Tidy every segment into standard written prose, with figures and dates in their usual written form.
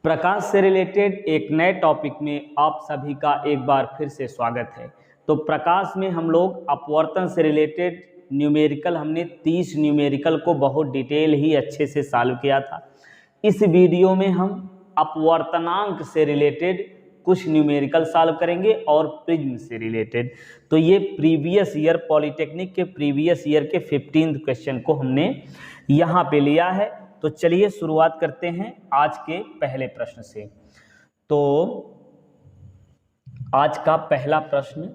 प्रकाश से रिलेटेड एक नए टॉपिक में आप सभी का एक बार फिर से स्वागत है। तो प्रकाश में हम लोग अपवर्तन से रिलेटेड न्यूमेरिकल हमने 30 न्यूमेरिकल को बहुत डिटेल ही अच्छे से सॉल्व किया था। इस वीडियो में हम अपवर्तनांक से रिलेटेड कुछ न्यूमेरिकल सॉल्व करेंगे और प्रिज्म से रिलेटेड। तो ये प्रीवियस ईयर पॉलिटेक्निक के प्रीवियस ईयर के 15th क्वेश्चन को हमने यहाँ पे लिया है। तो चलिए शुरुआत करते हैं आज के पहले प्रश्न से। तो आज का पहला प्रश्न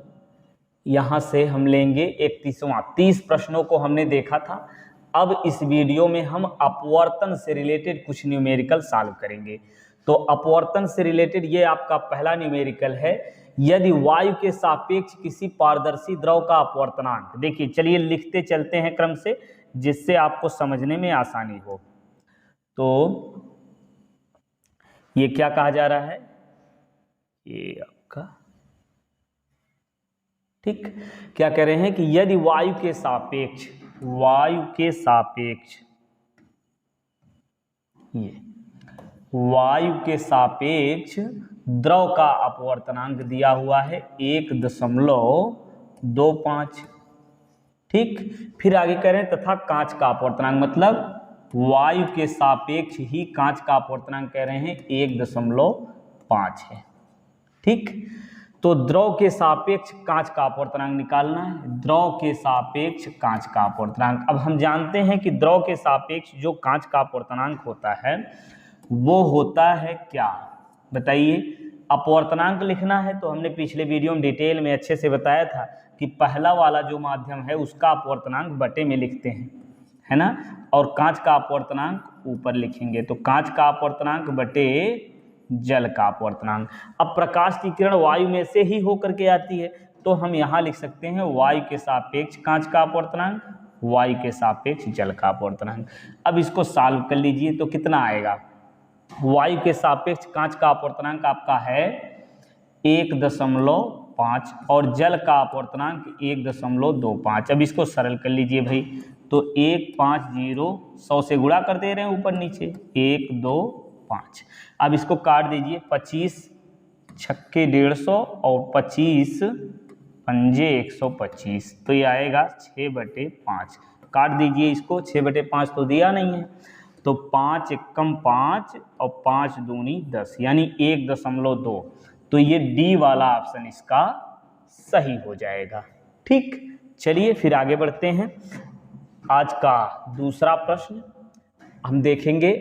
यहाँ से हम लेंगे 31वां। 30 प्रश्नों को हमने देखा था। अब इस वीडियो में हम अपवर्तन से रिलेटेड कुछ न्यूमेरिकल सॉल्व करेंगे। तो अपवर्तन से रिलेटेड ये आपका पहला न्यूमेरिकल है। यदि वायु के सापेक्ष किसी पारदर्शी द्रव का अपवर्तनांक, देखिए चलिए लिखते चलते हैं क्रम से, जिससे आपको समझने में आसानी हो। तो ये क्या कहा जा रहा है, ये आपका ठीक क्या कह रहे हैं कि यदि वायु के सापेक्ष ये वायु के सापेक्ष द्रव का अपवर्तनांक दिया हुआ है 1.25। ठीक, फिर आगे कह रहे हैं तथा कांच का अपवर्तनांक, मतलब वायु के सापेक्ष ही कांच का अपवर्तनांक कह रहे हैं 1.5 है। ठीक, तो द्रव के सापेक्ष कांच का अपवर्तनांक निकालना है। द्रव के सापेक्ष कांच का अपवर्तनांक, अब हम जानते हैं कि द्रव के सापेक्ष जो कांच का अपवर्तनांक होता है वो होता है क्या, बताइए। अपवर्तनांक लिखना है तो हमने पिछले वीडियो में डिटेल में अच्छे से बताया था कि पहला वाला जो माध्यम है उसका अपवर्तनांक बटे में लिखते हैं, है ना, और कांच का अपवर्तनांक ऊपर लिखेंगे। तो कांच का अपवर्तनांक बटे जल का अपवर्तनांक। अब प्रकाश की किरण वायु में से ही होकर के आती है, तो हम यहाँ लिख सकते हैं वायु के सापेक्ष कांच का अपवर्तनांक, वायु के सापेक्ष जल का अपवर्तनांक। अब इसको सॉल्व कर लीजिए तो कितना आएगा। वायु के सापेक्ष कांच का अपवर्तनांक आपका है 1.5 और जल का अपवर्तनांक 1.25। अब इसको सरल कर लीजिए भाई, तो 1 5 0 100 से गुणा कर दे रहे हैं ऊपर नीचे, 1 2 5। अब इसको काट दीजिए, 25 छक्के 150 और 25 पंजे 125, तो ये आएगा 6/5। काट दीजिए इसको, 6/5 तो दिया नहीं है, तो 5 एकम 5 और 5 दूनी 10, यानी 1.2। तो ये डी वाला ऑप्शन इसका सही हो जाएगा। ठीक, चलिए फिर आगे बढ़ते हैं। आज का दूसरा प्रश्न हम देखेंगे।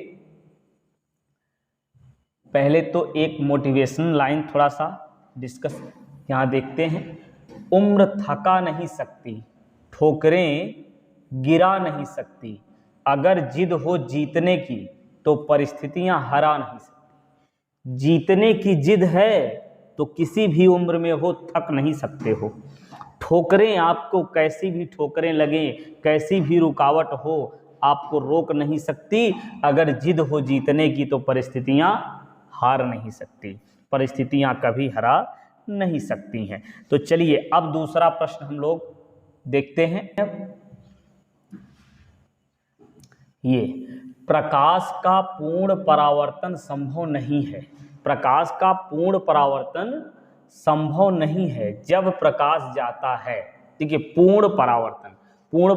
पहले तो एक मोटिवेशनल लाइन थोड़ा सा डिस्कस यहाँ देखते हैं। उम्र थका नहीं सकती, ठोकरें गिरा नहीं सकती, अगर जिद हो जीतने की तो परिस्थितियां हरा नहीं सकती। जीतने की जिद है तो किसी भी उम्र में हो थक नहीं सकते हो। ठोकरें आपको कैसी भी ठोकरें लगे, कैसी भी रुकावट हो, आपको रोक नहीं सकती। अगर जिद हो जीतने की तो परिस्थितियां हार नहीं सकती, परिस्थितियां कभी हरा नहीं सकती हैं। तो चलिए अब दूसरा प्रश्न हम लोग देखते हैं। ये प्रकाश का पूर्ण परावर्तन संभव नहीं है। प्रकाश का पूर्ण परावर्तन संभव नहीं है जब प्रकाश जाता है। देखिए पूर्ण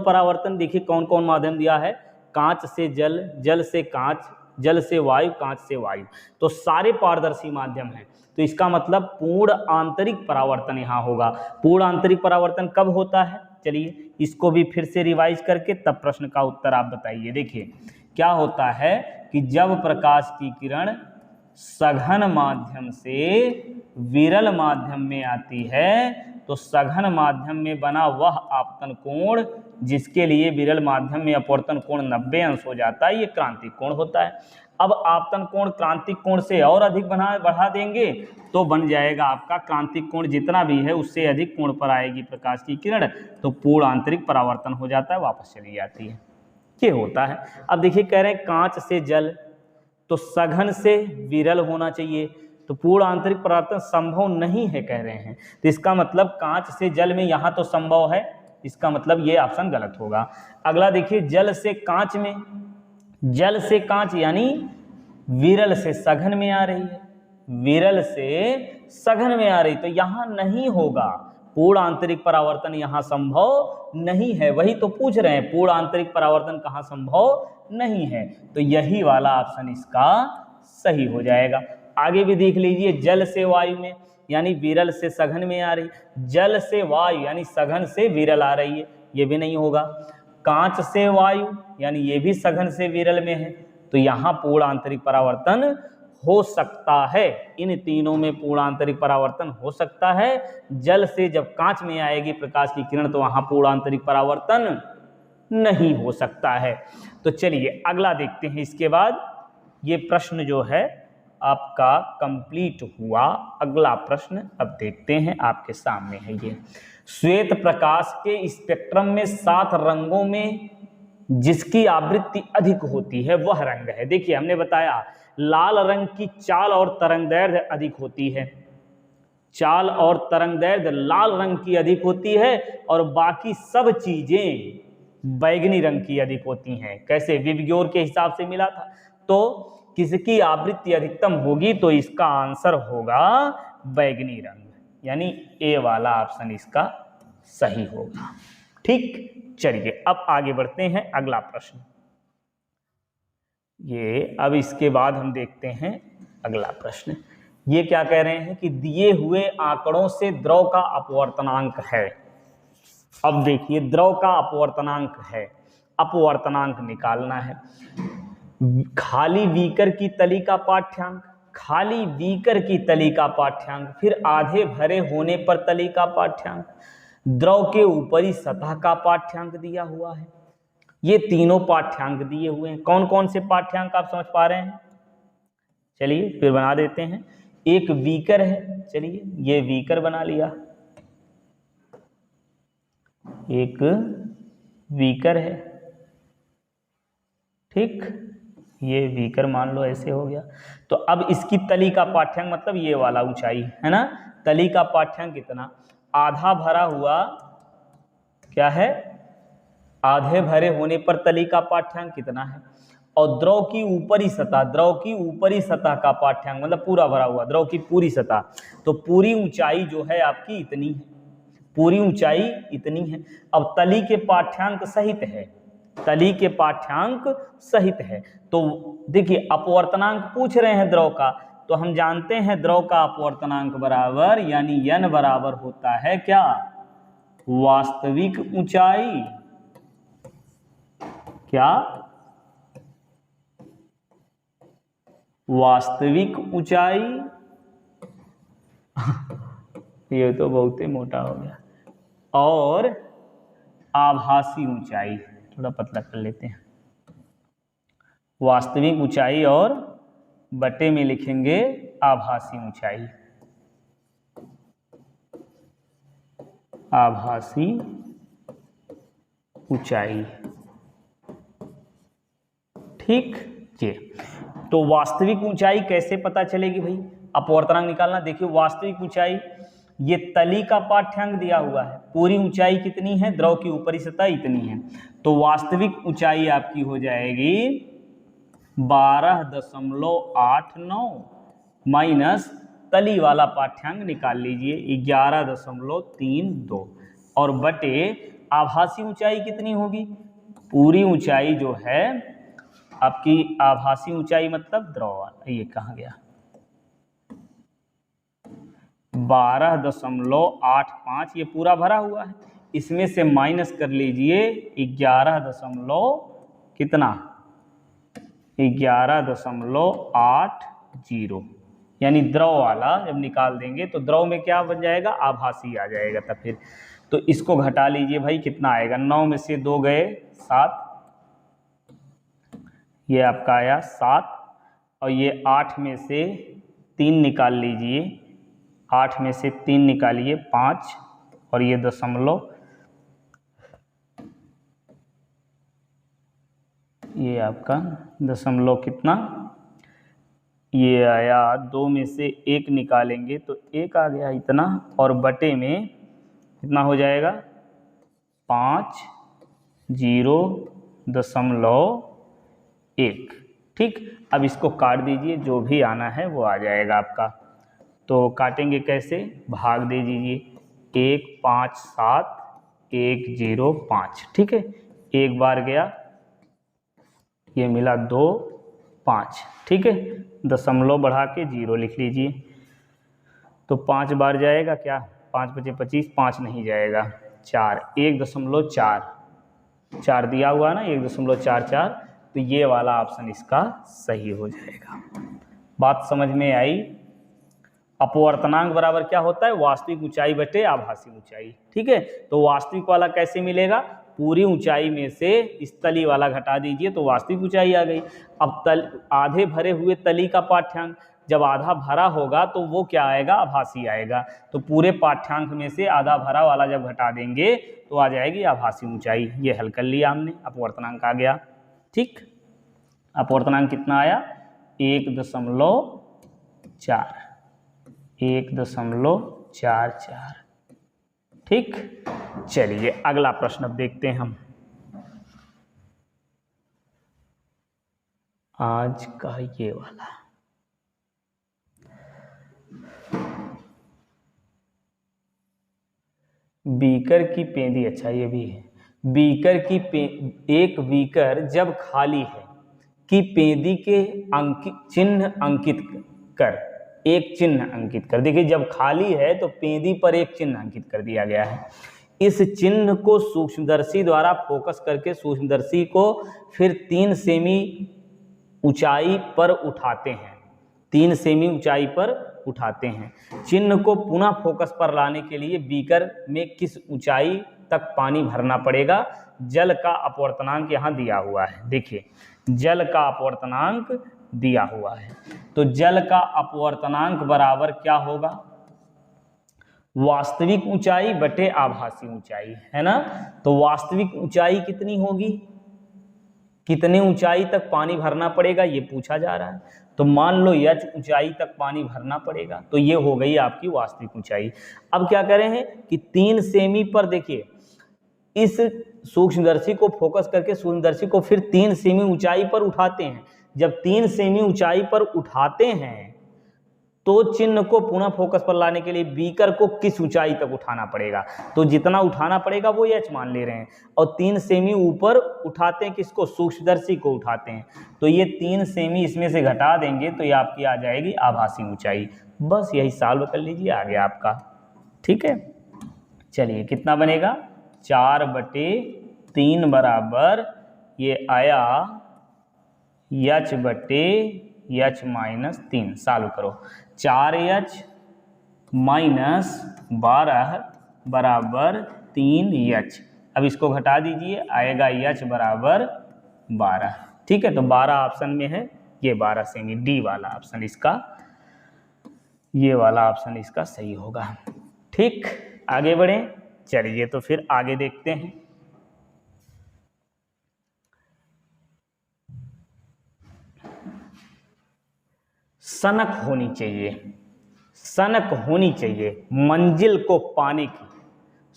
परावर्तन देखिए कौन कौन माध्यम दिया है, कांच से जल, जल से कांच, जल से वायु, कांच से वायु, तो सारे पारदर्शी माध्यम हैं। तो इसका मतलब पूर्ण आंतरिक परावर्तन यहाँ होगा। पूर्ण आंतरिक परावर्तन कब होता है, चलिए इसको भी फिर से रिवाइज करके तब प्रश्न का उत्तर आप बताइए। देखिए क्या होता है कि जब प्रकाश की किरण सघन माध्यम से विरल माध्यम में आती है तो सघन माध्यम में बना वह आपतन कोण जिसके लिए विरल माध्यम में अपवर्तन कोण 90 अंश हो जाता है, ये क्रांतिक कोण होता है। अब आपतन कोण क्रांतिक कोण से और अधिक बढ़ा देंगे तो बन जाएगा आपका क्रांतिक कोण जितना भी है उससे अधिक कोण पर आएगी प्रकाश की किरण, तो पूर्ण आंतरिक परावर्तन हो जाता है, वापस चली जाती है। ये होता है। अब देखिए कह रहे हैं कांच से जल, तो सघन से विरल होना चाहिए, तो पूर्ण आंतरिक परावर्तन संभव नहीं है कह रहे हैं। तो इसका मतलब कांच से जल में यहाँ तो संभव है, इसका मतलब ये ऑप्शन गलत होगा। अगला देखिए जल से कांच में, जल से कांच यानी विरल से सघन में आ रही है, विरल से सघन में आ रही, तो यहां नहीं होगा, पूर्ण आंतरिक परावर्तन यहां संभव नहीं है। वही तो पूछ रहे हैं, पूर्ण आंतरिक परावर्तन कहां संभव नहीं है, तो यही वाला ऑप्शन इसका सही हो जाएगा। आगे भी देख लीजिए, जल से वायु में यानी विरल से सघन में आ रही, जल से वायु यानी सघन से विरल आ रही है, ये भी नहीं होगा। कांच से वायु यानी ये भी सघन से विरल में है, तो यहाँ पूर्ण आंतरिक परावर्तन हो सकता है। इन तीनों में पूर्ण आंतरिक परावर्तन हो सकता है। जल से जब कांच में आएगी प्रकाश की किरण, तो वहां पूर्ण आंतरिक परावर्तन नहीं हो सकता है। तो चलिए अगला देखते हैं। इसके बाद ये प्रश्न जो है आपका कंप्लीट हुआ। अगला प्रश्न अब देखते हैं, आपके सामने है ये। श्वेत प्रकाश के स्पेक्ट्रम में 7 रंगों में जिसकी आवृत्ति अधिक होती है वह रंग है। देखिए हमने बताया लाल रंग की चाल और तरंगदैर्घ्य अधिक होती है, चाल और तरंगदैर्घ्य लाल रंग की अधिक होती है, और बाकी सब चीजें बैगनी रंग की अधिक होती हैं। कैसे? विबग्योर के हिसाब से मिला था। तो किसकी आवृत्ति अधिकतम होगी, तो इसका आंसर होगा बैगनी रंग, यानी ए वाला ऑप्शन इसका सही होगा। ठीक, चलिए अब आगे बढ़ते हैं। अगला प्रश्न ये, अब इसके बाद हम देखते हैं अगला प्रश्न। ये क्या कह रहे हैं कि दिए हुए आंकड़ों से द्रव का अपवर्तनांक है। अब देखिए द्रव का अपवर्तनांक है, अपवर्तनांक निकालना है। खाली बीकर की तली का पाठ्यांक, खाली बीकर की तली का पाठ्यांक, फिर आधे भरे होने पर तली का पाठ्यांक, द्रव के ऊपरी सतह का पाठ्यांक दिया हुआ है। ये तीनों पाठ्यांक दिए हुए हैं। कौन कौन से पाठ्यांक आप समझ पा रहे हैं? चलिए फिर बना देते हैं। एक बीकर है, चलिए ये बीकर बना लिया, एक बीकर है, ठीक, ये बीकर मान लो ऐसे हो गया। तो अब इसकी तली का पाठ्यांक मतलब ये वाला ऊंचाई है ना, तली का पाठ्यांक कितना? आधा भरा हुआ क्या है, आधे भरे होने पर तली का पाठ्यांक कितना है, और द्रव की ऊपरी सतह, द्रव की ऊपरी सतह का पाठ्यांक मतलब पूरा भरा हुआ द्रव की पूरी सतह, तो पूरी ऊंचाई जो है आपकी इतनी है, पूरी ऊंचाई इतनी है। अब तली के पाठ्यांक सहित है, तली के पाठ्यांक सहित है, तो देखिए अपवर्तनांक पूछ रहे हैं द्रव का, तो हम जानते हैं द्रव का अपवर्तनांक बराबर यानी n बराबर होता है क्या, वास्तविक ऊंचाई, क्या, वास्तविक ऊंचाई ये तो बहुत ही मोटा हो गया, और आभासी ऊंचाई, थोड़ा पतला कर लेते हैं, वास्तविक ऊंचाई और बटे में लिखेंगे आभासी ऊंचाई, आभासी ऊंचाई, ठीक ये। तो वास्तविक ऊंचाई कैसे पता चलेगी भाई, अपवर्तनांक निकालना। देखिए वास्तविक ऊंचाई, ये तली का पाठ्यांक दिया हुआ है, पूरी ऊंचाई कितनी है, द्रव की ऊपरी सतह इतनी है, तो वास्तविक ऊंचाई आपकी हो जाएगी 12.89 माइनस तली वाला पाठ्यांक निकाल लीजिए 11.32, और बटे आभासी ऊंचाई कितनी होगी, पूरी ऊंचाई जो है आपकी, आभासी ऊंचाई मतलब द्रव वाला, ये कहाँ गया, 12.85, ये पूरा भरा हुआ है, इसमें से माइनस कर लीजिए 11.80, यानी द्रव वाला जब निकाल देंगे तो द्रव में क्या बन जाएगा, आभासी आ जाएगा। तब फिर तो इसको घटा लीजिए भाई, कितना आएगा, 9 में से 2 गए 7, ये आपका आया 7, और ये 8 में से 3 निकाल लीजिए, 8 में से 3 निकालिए 5, और ये दशमलव, ये आपका दशमलव कितना, ये आया 2 में से 1 निकालेंगे तो 1 आ गया इतना, और बटे में कितना हो जाएगा 50.1, ठीक, अब इसको काट दीजिए, जो भी आना है वो आ जाएगा आपका। तो काटेंगे कैसे, भाग दे दीजिए, 1 5 7 1 0 5, ठीक है, एक बार गया, ये मिला 2 5, ठीक है, दशमलव बढ़ा के 0 लिख लीजिए। तो 5 बार जाएगा क्या, 5 × 5 = 25, 5 नहीं जाएगा, 4, 1.4 दिया हुआ ना, 1.44, तो ये वाला ऑप्शन इसका सही हो जाएगा। बात समझ में आई। अपवर्तनांक बराबर क्या होता है, वास्तविक ऊंचाई बटे आभासी ऊंचाई, ठीक है। तो वास्तविक वाला कैसे मिलेगा, पूरी ऊंचाई में से इस तली वाला घटा दीजिए तो वास्तविक ऊंचाई आ गई। अब आधे भरे हुए तली का पाठ्यांक, जब आधा भरा होगा तो वो क्या आएगा, आभासी आएगा। तो पूरे पाठ्यांक में से आधा भरा वाला जब घटा देंगे तो आ जाएगी आभासी ऊंचाई। ये हल कर लिया हमने, अपवर्तनांक आ गया। ठीक, अपवर्तनांक कितना आया, 1.44, 1.44। ठीक, चलिए अगला प्रश्न अब देखते हैं हम। आज का ये वाला, बीकर की पेंदी, अच्छा ये भी है, बीकर की एक बीकर जब खाली है कि पेंदी के चिन्ह अंकित कर, एक चिन्ह अंकित कर। देखिए जब खाली है तो पेंदी पर एक चिन्ह अंकित कर दिया गया है। इस चिन्ह को सूक्ष्मदर्शी द्वारा फोकस करके सूक्ष्मदर्शी को फिर 3 सेमी ऊंचाई पर उठाते हैं, 3 सेमी ऊंचाई पर उठाते हैं। चिन्ह को पुनः फोकस पर लाने के लिए बीकर में किस ऊंचाई तक पानी भरना पड़ेगा। जल का अपवर्तनांक यहाँ दिया हुआ है, देखिए जल का अपवर्तनांक दिया हुआ है। तो जल का अपवर्तनांक बराबर क्या होगा, वास्तविक ऊंचाई बटे आभासी ऊंचाई, है ना। तो वास्तविक ऊंचाई कितनी होगी, कितने ऊंचाई तक पानी भरना पड़ेगा ये पूछा जा रहा है। तो मान लो h ऊंचाई तक पानी भरना पड़ेगा, तो ये हो गई आपकी वास्तविक ऊंचाई। अब क्या करें हैं कि 3 सेमी पर, देखिए इस सूक्ष्मदर्शी को फोकस करके सूक्ष्मदर्शी को फिर 3 सेमी ऊंचाई पर उठाते हैं। जब 3 सेमी ऊंचाई पर उठाते हैं तो चिन्ह को पुनः फोकस पर लाने के लिए बीकर को किस ऊंचाई तक उठाना पड़ेगा। तो जितना उठाना पड़ेगा वो h मान ले रहे हैं, और 3 सेमी ऊपर उठाते हैं, किसको, सूक्ष्मदर्शी को उठाते हैं। तो ये 3 सेमी इसमें से घटा देंगे तो ये आपकी आ जाएगी आभासी ऊंचाई। बस यही सॉल्व कर लीजिए, आ गया आपका। ठीक है, चलिए कितना बनेगा, 4/3 बराबर ये आया h बटे h - 3। सॉल्व करो, 4h - 12 बराबर 3h। अब इसको घटा दीजिए, आएगा h बराबर 12। ठीक है, तो 12 ऑप्शन में है, ये 12 सेमी, डी वाला ऑप्शन इसका, ये वाला ऑप्शन इसका सही होगा। ठीक, आगे बढ़ें, चलिए तो फिर आगे देखते हैं। सनक होनी चाहिए, सनक होनी चाहिए मंजिल को पाने की,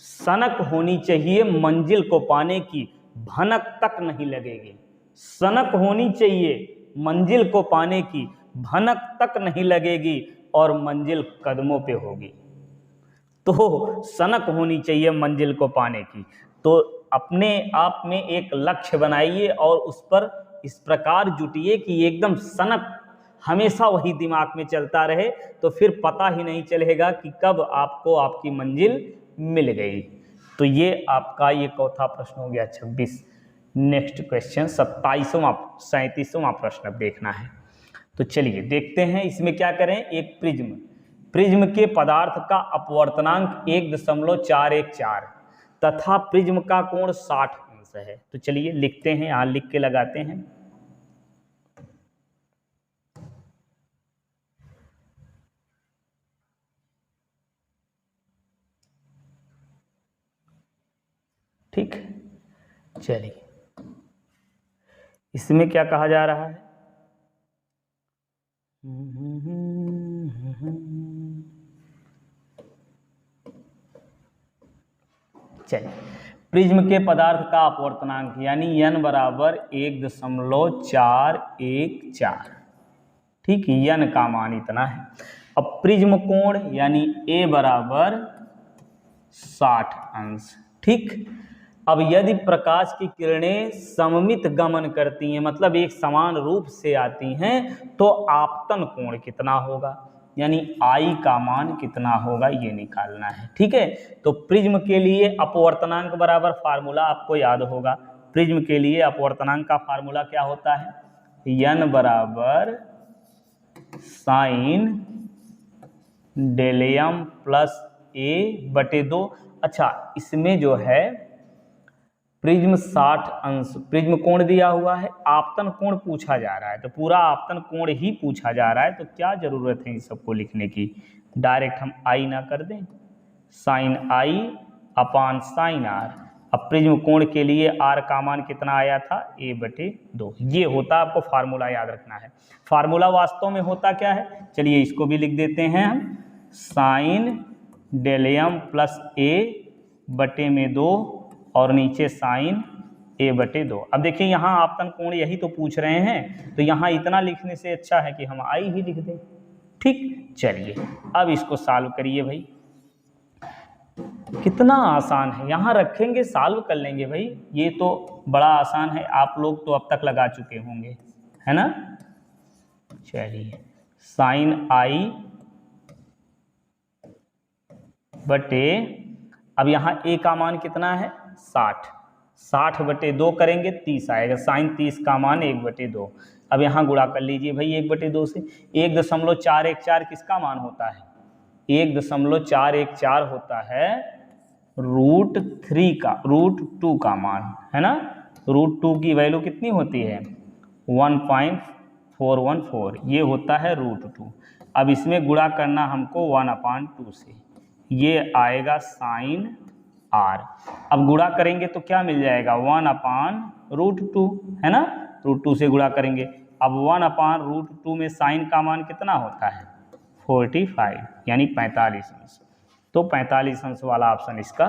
सनक होनी चाहिए मंजिल को पाने की, भनक तक नहीं लगेगी। सनक होनी चाहिए मंजिल को पाने की, भनक तक नहीं लगेगी, और मंजिल कदमों पे होगी। तो सनक होनी चाहिए मंजिल को पाने की, तो अपने आप में एक लक्ष्य बनाइए और उस पर इस प्रकार जुटिए कि एकदम सनक हमेशा वही दिमाग में चलता रहे, तो फिर पता ही नहीं चलेगा कि कब आपको आपकी मंजिल मिल गई। तो ये आपका ये चौथा प्रश्न हो गया 26। नेक्स्ट क्वेश्चन 37वां प्रश्न अब देखना है। तो चलिए देखते हैं इसमें क्या करें। एक प्रिज्म, प्रिज्म के पदार्थ का अपवर्तनांक 1.414 तथा प्रिज्म का कोण 60 अंश है। तो चलिए लिखते हैं, यहाँ लिख के लगाते हैं। ठीक, चलिए इसमें क्या कहा जा रहा है, चलिए प्रिज्म के पदार्थ का अपवर्तनांक यानी n बराबर 1.414, ठीक, n का मान इतना है। अब प्रिज्म कोण यानी a बराबर 60 अंश, ठीक। अब यदि प्रकाश की किरणें सममित गमन करती हैं, मतलब एक समान रूप से आती हैं, तो आपतन कोण कितना होगा, यानी I का मान कितना होगा, ये निकालना है, ठीक है। तो प्रिज्म के लिए अपवर्तनांक बराबर फार्मूला आपको याद होगा। प्रिज्म के लिए अपवर्तनांक का फार्मूला क्या होता है, n बराबर sign del m plus a/2। अच्छा, इसमें जो है प्रिज्म 60 अंश प्रिज्म कोण दिया हुआ है, आपतन कोण पूछा जा रहा है, तो पूरा आपतन कोण ही पूछा जा रहा है, तो क्या जरूरत है इन सबको लिखने की, डायरेक्ट हम I ना कर दें, sine I upon sine R। अब प्रिज्म कोण के लिए R का मान कितना आया था, a/2। ये होता, आपको फार्मूला याद रखना है। फार्मूला वास्तव में होता क्या है, चलिए इसको भी लिख देते हैं हम, sign del m plus a/2 और नीचे साइन a/2। अब देखिए यहाँ आपतन कोण यही तो पूछ रहे हैं, तो यहाँ इतना लिखने से अच्छा है कि हम I ही लिख दें, ठीक। चलिए अब इसको सॉल्व करिए भाई, कितना आसान है, यहाँ रखेंगे सॉल्व कर लेंगे भाई, ये तो बड़ा आसान है, आप लोग तो अब तक लगा चुके होंगे, है ना। चलिए साइन I बटे, अब यहाँ a का मान कितना है 60, 60/2 करेंगे 30 आएगा, साइन 30 का मान 1/2। अब यहाँ गुणा कर लीजिए भाई 1/2 से। 1.414 किसका मान होता है, 1.414 होता है √2 का मान, है ना। √2 की वैल्यू कितनी होती है 1.414, ये होता है √2। अब इसमें गुणा करना हमको 1/2 से, ये आएगा साइन R। अब गुणा करेंगे तो क्या मिल जाएगा 1/√2, है ना, √2 से गुणा करेंगे। अब 1/√2 में साइन का मान कितना होता है 45, यानी 45 अंश। तो 45 अंश वाला ऑप्शन इसका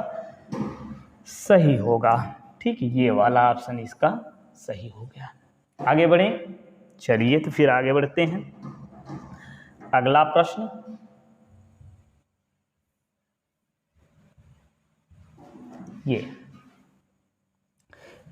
सही होगा, ठीक, ये वाला ऑप्शन इसका सही हो गया। आगे बढ़ें, चलिए तो फिर आगे बढ़ते हैं। अगला प्रश्न, ये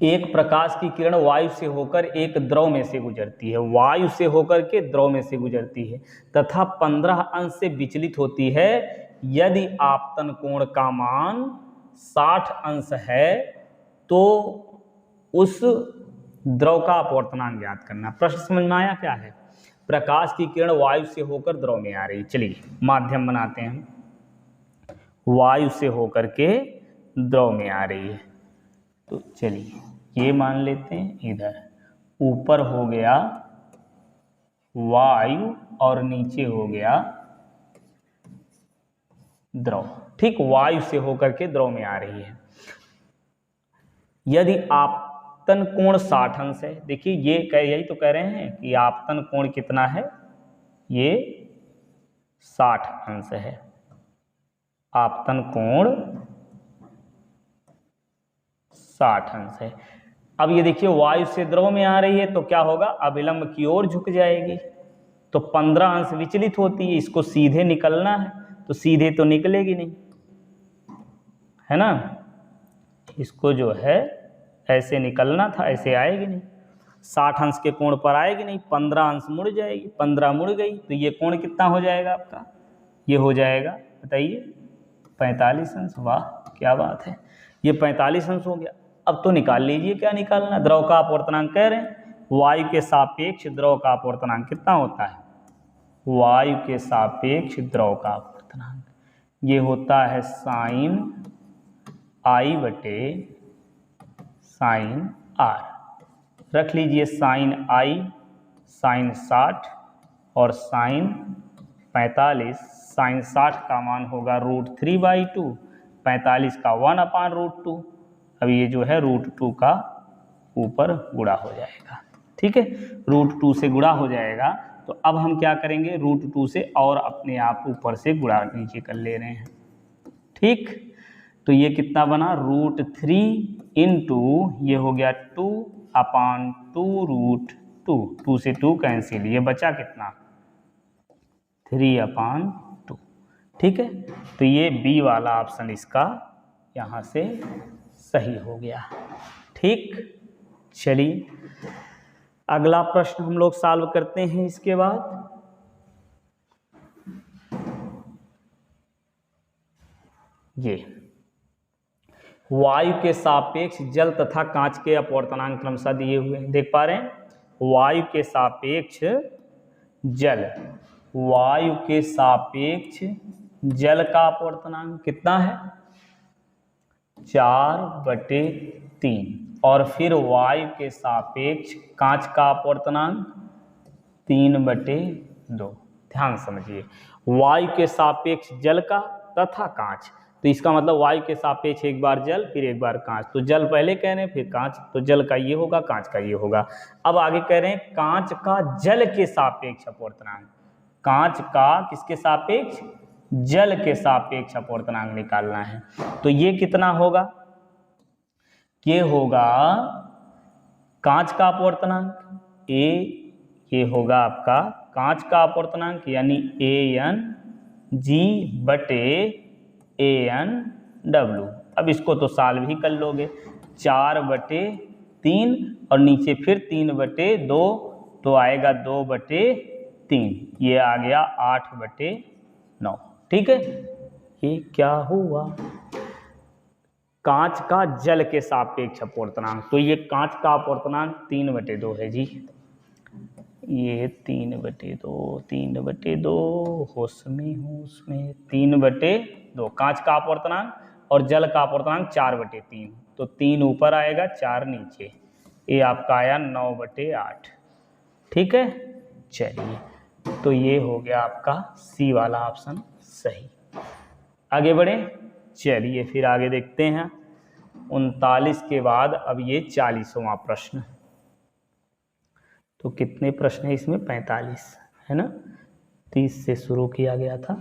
एक प्रकाश की किरण वायु से होकर एक द्रव में से गुजरती है, वायु से होकर के द्रव में से गुजरती है तथा 15 अंश से विचलित होती है। यदि आपतन कोण का मान 60 अंश है तो उस द्रव का अपवर्तनांक ज्ञात करना। प्रश्न समझ में आया क्या है, प्रकाश की किरण वायु से होकर द्रव में आ रही, चलिए माध्यम बनाते हैं, वायु से होकर के द्रव में आ रही है, तो चलिए ये मान लेते हैं, इधर ऊपर हो गया वायु और नीचे हो गया द्रव, ठीक, वायु से होकर के द्रव में आ रही है। यदि आपतन कोण 60 अंश है, देखिए ये यही तो कह रहे हैं कि आपतन कोण कितना है, ये 60 अंश है, आपतन कोण 60 अंश है। अब ये देखिए वायु से द्रव में आ रही है तो क्या होगा, अभिलंब की ओर झुक जाएगी, तो 15 अंश विचलित होती है, इसको सीधे निकलना है तो सीधे तो निकलेगी नहीं, है ना, इसको जो है ऐसे निकलना था, ऐसे आएगी नहीं, 60 अंश के कोण पर आएगी नहीं, 15 अंश मुड़ जाएगी, 15 मुड़ गई तो ये कोण कितना हो जाएगा आपका, ये हो जाएगा बताइए 45 अंश। वाह क्या बात है, ये 45 अंश हो गया। अब तो निकाल लीजिए क्या निकालना, द्रव का अपवर्तनांक कह रहे हैं, वायु के सापेक्ष द्रव का अपवर्तनांक कितना होता है, वायु के सापेक्ष द्रव का अपवर्तनांक ये होता है साइन I बटे साइन R। रख लीजिए साइन I साइन 60 और साइन 45, साइन 60 का मान होगा √3/2, 45 का 1/√2। अब ये जो है √2 का ऊपर गुणा हो जाएगा, ठीक है, √2 से गुणा हो जाएगा। तो अब हम क्या करेंगे, √2 से और अपने आप ऊपर से गुणा नीचे कर ले रहे हैं, ठीक। तो ये कितना बना, √3 इंटू ये हो गया 2/2 2 से 2 कैंसिल, ये बचा कितना 3/2। ठीक है, तो ये बी वाला ऑप्शन इसका यहाँ से सही हो गया। ठीक, चलिए अगला प्रश्न हम लोग सॉल्व करते हैं। इसके बाद ये वायु के सापेक्ष जल तथा कांच के अपवर्तनांक क्रमशः दिए हुए हैं, देख पा रहे हैं। वायु के सापेक्ष जल, वायु के सापेक्ष जल का अपवर्तनांक कितना है 4/3, और फिर वायु के सापेक्ष कांच का अपवर्तनांक 3/2। ध्यान समझिए, वायु के सापेक्ष जल का तथा कांच, तो इसका मतलब वायु के सापेक्ष एक बार जल फिर एक बार कांच, तो जल पहले कह रहे हैं फिर कांच, तो जल का ये होगा कांच का ये होगा। अब आगे कह रहे हैं कांच का जल के सापेक्ष अपवर्तनांक, कांच का किसके सापेक्ष, जल के सापेक्ष अपवर्तनांक निकालना है। तो ये कितना होगा, ये होगा कांच का अपवर्तनांक ये होगा आपका कांच का अपवर्तनांक यानी AnG/AnW। अब इसको तो सॉल्व ही कर लोगे, 4/3 और नीचे फिर 3/2, तो आएगा 2/3, ये आ गया 8/9। ठीक है, ये क्या हुआ, कांच का जल के सापेक्ष अपवर्तनांक, तो ये कांच का अपवर्तनांक 3/2 है जी, ये 3/2 होश में 3/2 कांच का अपवर्तनांक, और जल का अपवर्तनांक 4/3, तो 3 ऊपर आएगा 4 नीचे, ये आपका आया 9/8। ठीक है, चलिए तो ये हो गया आपका सी वाला ऑप्शन सही। आगे बढ़े, चलिए फिर आगे देखते हैं 39 के बाद अब ये 40वां प्रश्न। तो कितने प्रश्न है इसमें, 45 है ना, 30 से शुरू किया गया था,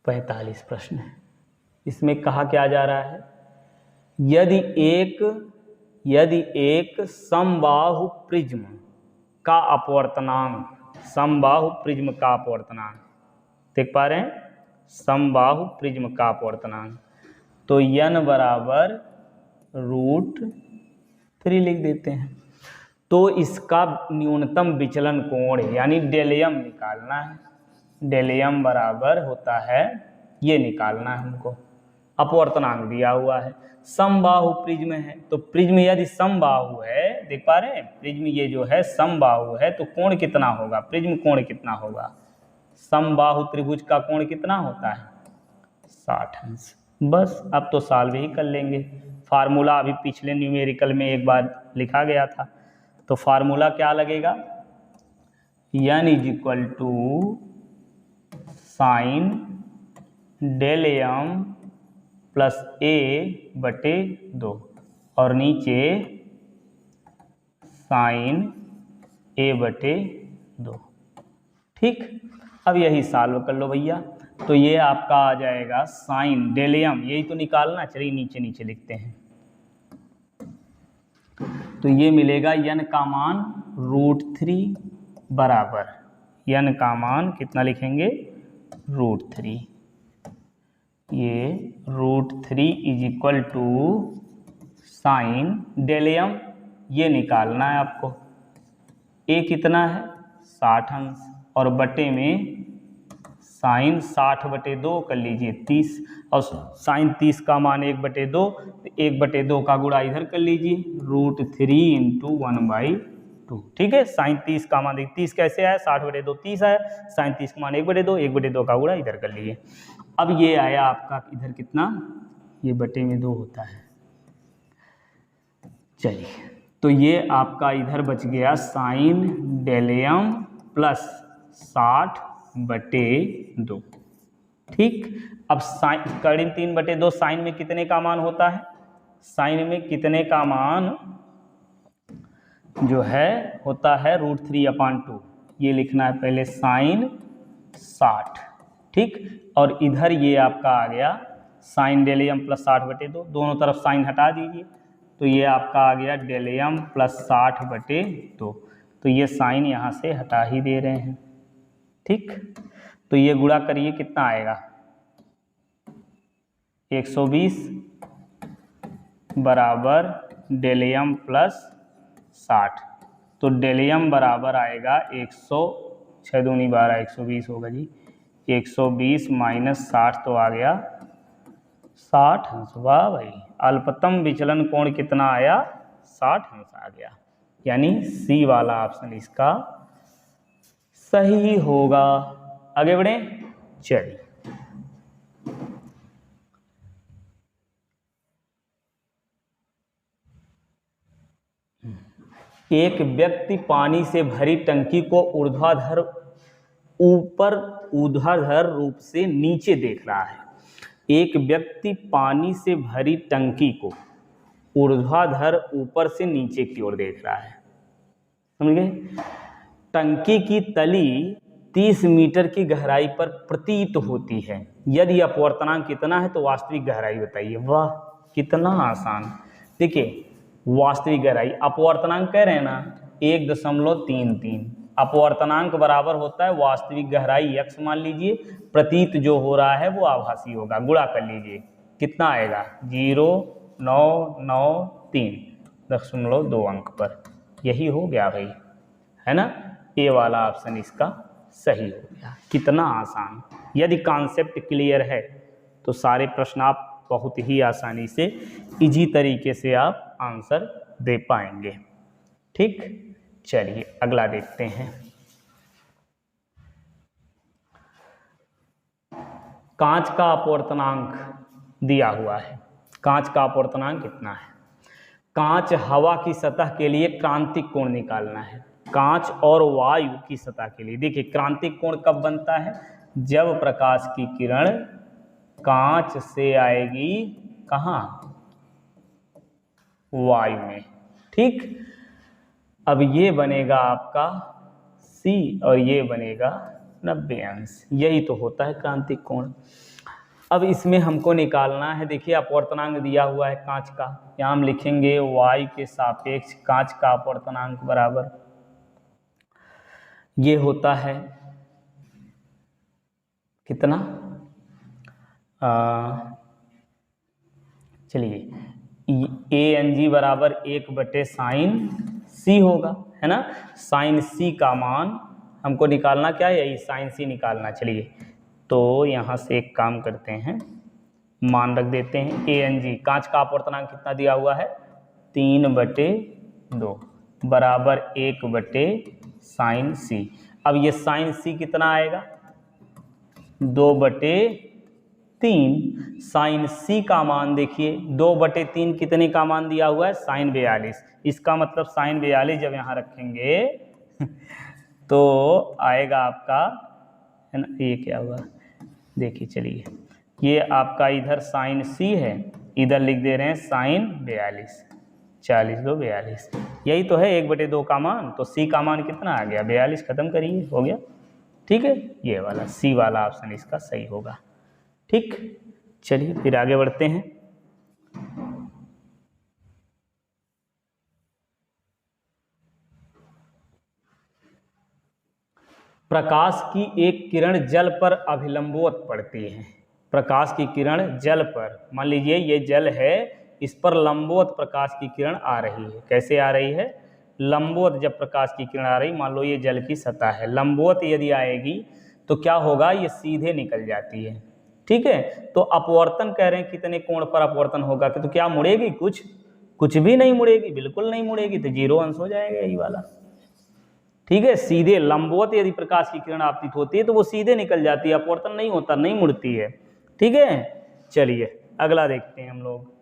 45 प्रश्न है। इसमें कहा क्या जा रहा है, यदि एक समबाहु प्रिज्म का अपवर्तनांक, समबाहु प्रिज्म का अपवर्तनांक देख पा रहे हैं, समबाहु प्रिज्म का अपवर्तनांक, तो n बराबर √3 लिख देते हैं। तो इसका न्यूनतम विचलन कोण यानी डेलियम निकालना है, डेलियम बराबर होता है, ये निकालना है हमको, अपवर्तनांक दिया हुआ है, समबाहु प्रिज्म है, तो प्रिज्म यदि समबाहु है, देख पा रहे हैं प्रिज्म ये जो है समबाहु है, तो कोण कितना होगा, प्रिज्म कोण कितना होगा, समबाहु त्रिभुज का कोण कितना होता है 60 अंश। बस अब तो सॉल्व ही कर लेंगे, फार्मूला अभी पिछले न्यूमेरिकल में एक बार लिखा गया था, तो फार्मूला क्या लगेगा, n = sin डेलियम प्लस A/2 और नीचे sin A/2। ठीक, अब यही सॉल्व कर लो भैया, तो ये आपका आ जाएगा साइन डेलियम, यही तो निकालना, चलिए नीचे नीचे लिखते हैं, तो ये मिलेगा n का मान √3 बराबर, n का मान कितना लिखेंगे √3, ये √3 = साइन डेलियम, ये निकालना है आपको, a कितना है 60 अंश, और बटे में साइन 60/2 कर लीजिए 30, और साइन 30 का मान 1/2, तो 1/2 का गुणा इधर कर लीजिए, √3 × 1/2। ठीक है, साइन 30 का मान 30 कैसे आया, 60/2 30 आया, साइन 30 का मान 1/2, 1/2 का गुणा इधर कर लीजिए। अब ये आया आपका इधर कितना, ये बटे में 2 होता है, चलिए तो ये आपका इधर बच गया साइन डेलियम प्लस 60/2। ठीक, अब साइन करीब 3/2, साइन में कितने का मान होता है, साइन में कितने का मान जो है होता है √3/2, ये लिखना है पहले साइन 60। ठीक, और इधर ये आपका आ गया साइन डेल एम प्लस 60/2, दोनों तरफ साइन हटा दीजिए, तो ये आपका आ गया डेल एम प्लस 60/2। तो ये साइन यहाँ से हटा ही दे रहे हैं, ठीक। तो ये गुणा करिए, कितना आएगा 120 बराबर डेल एम प्लस 60। तो डेल एम बराबर आएगा 100, 6 दूनी 12, 120 होगा जी। 120 माइनस 60 तो आ गया 60 अंश। वाह भाई, अल्पतम विचलन कोण कितना आया, 60 अंश आ गया। यानी सी वाला ऑप्शन इसका सही होगा। आगे बढ़े, चलिए। एक व्यक्ति पानी से भरी टंकी को ऊर्ध्वाधर रूप से नीचे देख रहा है। एक व्यक्ति पानी से भरी टंकी को ऊर्ध्वाधर ऊपर से नीचे की ओर देख रहा है, समझ गए। टंकी की तली 30 मीटर की गहराई पर प्रतीत होती है। यदि अपवर्तनांक कितना है तो वास्तविक गहराई बताइए। वाह, कितना आसान। देखिए, वास्तविक गहराई, अपवर्तनांक कह रहे हैं ना 1.33, अपवर्तनांक बराबर होता है वास्तविक गहराई x मान लीजिए, प्रतीत जो हो रहा है वो आभासी होगा, गुणा कर लीजिए, कितना आएगा 0.993.2 अंक पर। यही हो गया भाई, है ना। ए वाला ऑप्शन इसका सही हो गया। कितना आसान। यदि कॉन्सेप्ट क्लियर है तो सारे प्रश्न आप बहुत ही आसानी से इजी तरीके से आप आंसर दे पाएंगे, ठीक। चलिए अगला देखते हैं। कांच का अपवर्तनांक दिया हुआ है। कांच का अपवर्तनांक कितना है। कांच हवा की सतह के लिए क्रांतिक कोण निकालना है। कांच और वायु की सतह के लिए, देखिए क्रांतिक कोण कब बनता है, जब प्रकाश की किरण कांच से आएगी कहाँ, वायु में, ठीक। अब ये बनेगा आपका C और ये बनेगा 90 अंश। यही तो होता है क्रांतिक कोण। अब इसमें हमको निकालना है, देखिए अपवर्तनांक दिया हुआ है कांच का, यहाँ हम लिखेंगे y के सापेक्ष कांच का अपवर्तनांक बराबर ये होता है कितना, चलिए ANG बराबर 1/sin होगा, है ना। sin C का मान हमको निकालना क्या है, यही sin C निकालना। चलिए तो यहाँ से एक काम करते हैं, मान रख देते हैं ANG, कांच का अपवर्तनांक कितना दिया हुआ है 3/2 बराबर 1/sin C। अब ये sin C कितना आएगा 2/3। sin C का मान देखिए 2/3 कितने का मान दिया हुआ है sin 42। इसका मतलब sin 42 जब यहाँ रखेंगे तो आएगा आपका, है ना, ये क्या हुआ देखिए, चलिए ये आपका इधर sin C है, इधर लिख दे रहे हैं sin 42, 40 2 42, यही तो है 1/2 का मान। तो C का मान कितना आ गया 42, खत्म करिए, हो गया, ठीक है। ये वाला C वाला ऑप्शन इसका सही होगा, ठीक। चलिए फिर आगे बढ़ते हैं। प्रकाश की एक किरण जल पर अभिलंबवत पड़ती है। प्रकाश की किरण जल पर, मान लीजिए ये जल है, इस पर लंबवत प्रकाश की किरण आ रही है। कैसे आ रही है, लंबवत जब प्रकाश की किरण आ रही, मान लो ये जल की सतह है, लंबवत यदि आएगी तो क्या होगा, ये सीधे निकल जाती है, ठीक है। तो अपवर्तन कह रहे हैं कितने कोण पर अपवर्तन होगा, तो क्या मुड़ेगी, कुछ भी नहीं मुड़ेगी, बिल्कुल नहीं मुड़ेगी, तो 0 अंश हो जाएगा यही वाला, ठीक है। सीधे लंबवत यदि प्रकाश की किरण आपतित होती है तो वो सीधे निकल जाती है, अपवर्तन नहीं होता, नहीं मुड़ती है, ठीक है। चलिए अगला देखते हैं हम लोग।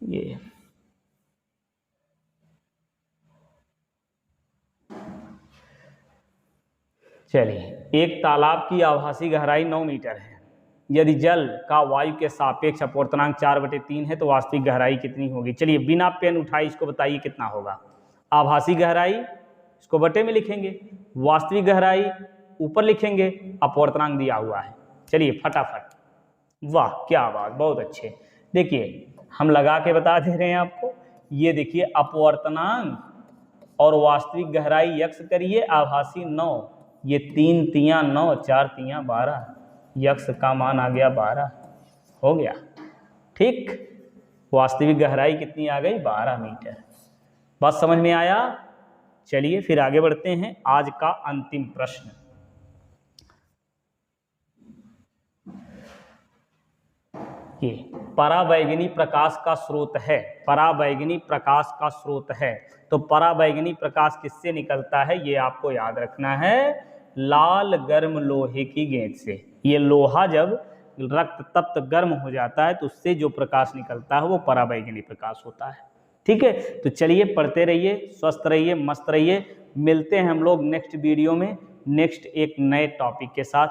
ये चलिए, एक तालाब की आभासी गहराई 9 मीटर है। यदि जल का वायु के सापेक्ष अपवर्तनांक 4/3 है तो वास्तविक गहराई कितनी होगी। चलिए बिना पेन उठाए इसको बताइए कितना होगा। आभासी गहराई इसको बटे में लिखेंगे, वास्तविक गहराई ऊपर लिखेंगे, अपवर्तनांक दिया हुआ है। चलिए फटाफट वाह क्या बात, बहुत अच्छे। देखिए हम लगा के बता दे रहे हैं आपको, ये देखिए अपवर्तनांक और वास्तविक गहराई यक्स करिए, आभासी 9, ये 3 तियां 9, 4 तियां 12, यक्स का मान आ गया 12, हो गया ठीक। वास्तविक गहराई कितनी आ गई, 12 मीटर। बात समझ में आया। चलिए फिर आगे बढ़ते हैं। आज का अंतिम प्रश्न, ये पराबैंगनी प्रकाश का स्रोत है, पराबैंगनी प्रकाश का स्रोत है। तो पराबैंगनी प्रकाश किससे निकलता है, ये आपको याद रखना है, लाल गर्म लोहे की गेंद से। ये लोहा जब रक्त तप्त गर्म हो जाता है तो उससे जो प्रकाश निकलता है वो पराबैंगनी प्रकाश होता है। ठीक है, तो चलिए पढ़ते रहिए, स्वस्थ रहिए, मस्त रहिए। मिलते हैं हम लोग नेक्स्ट वीडियो में, नेक्स्ट एक नए टॉपिक के साथ।